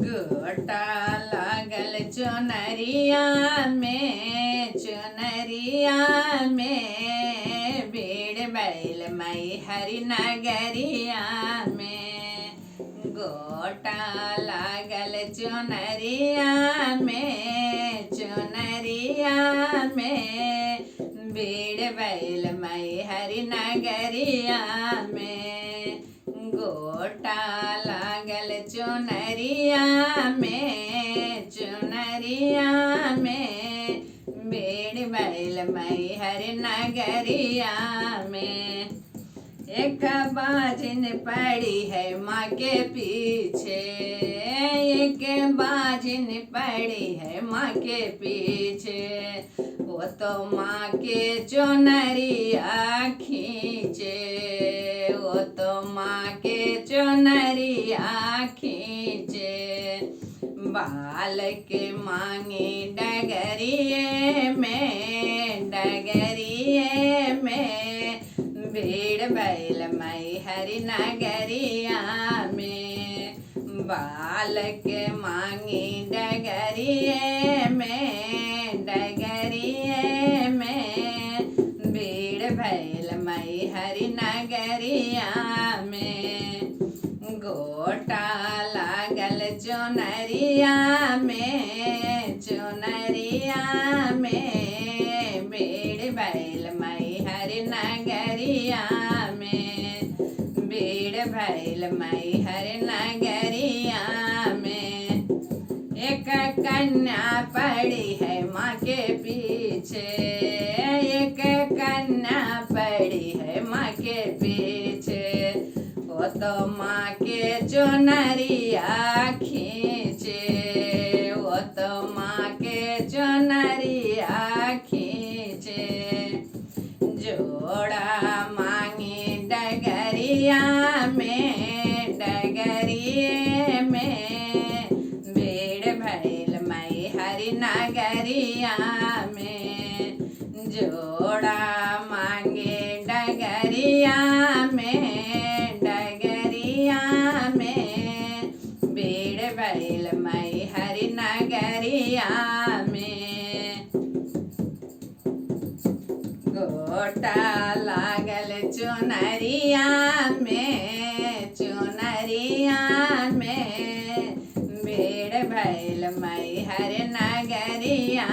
गोटा लागल चुनरिया में भीड़ बैल मई हरि नगरिया में। गोटा लागल चुनरिया में भीड़ बैल मई हरि नगरिया में। गोटा लागल चुनरिया में भीड़ बैल मई हरि नगरिया में। एक बाजिन पड़ी है माँ के पीछे, एक बाजिन पड़ी है माँ के पीछे। वो तो माँ के चुनरिया खींचे, वो तो माँ के चुनरिया खींचे। बाल के मांगे डगरिए में भीड़ बैल मई हरि नगरिया में। बाल के मांगे डगरिए में भीड़ बैल मई हरि नगरिया में। गोटा लागल चुनरिया में भीड़ बैल मई हरि नगरिया में। भीड़ बैल मई हरि नगरिया में। एक कन्या पड़ी है माँ के पीछे, एक कन्या पड़ी है माँ के पीछे। वो तो माँ के चुनरिया खींचे, वो तो माँ के चुनरिया खींचे। जोड़ा मांगे डगरिया में भीड़ भैल मई हरि नगरिया में। जोड़ा मांगे डगरिया में भीड़ भैल मई हरि नगरिया में। गोटा लागल चुनरिया में भीड़ भैल मई हरि नगरिया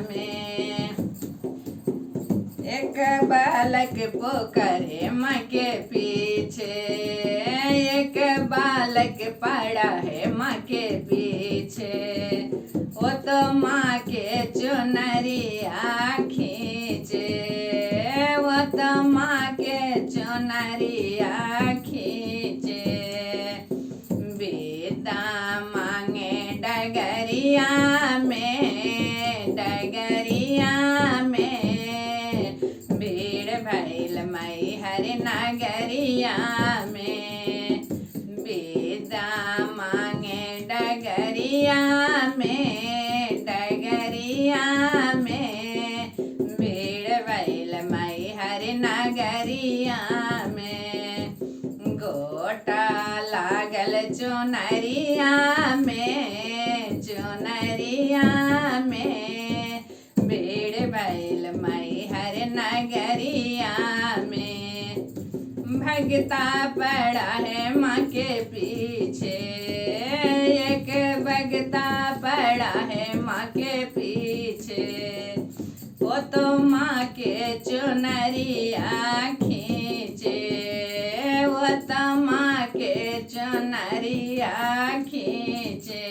में। एक बालक पुकारे माँ के पीछे, एक बालक पड़ा है माँ के पीछे। वो तो माँ के चुनरिया खींचे, वो तो माँ के चुनरिया खींचे। बेटा मांगे डगरिया में भीड़ भैल मई हरि नगरिया में। बेटा मांगे डगरिया में भीड़ भैल मई हरि नगरिया में। गोटा लागल चुनरिया में भीड़ भैल मई हरि नगरिया में। भगता पड़ा है माँ के पीछे, एक भगता पड़ा है माँ के पीछे। वो तो माँ के चुनरिया खींचे, वो तो माँ के चुनरिया खींचे।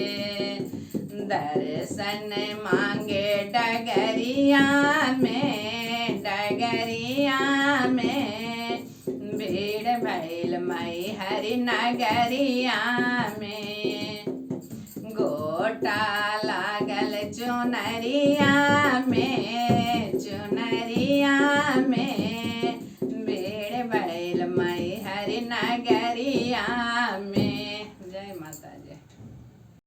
दर्शन मांगे डगरिया में भीड़ भैल मई हरि नगरिया में। गोटा लागल चुनरिया में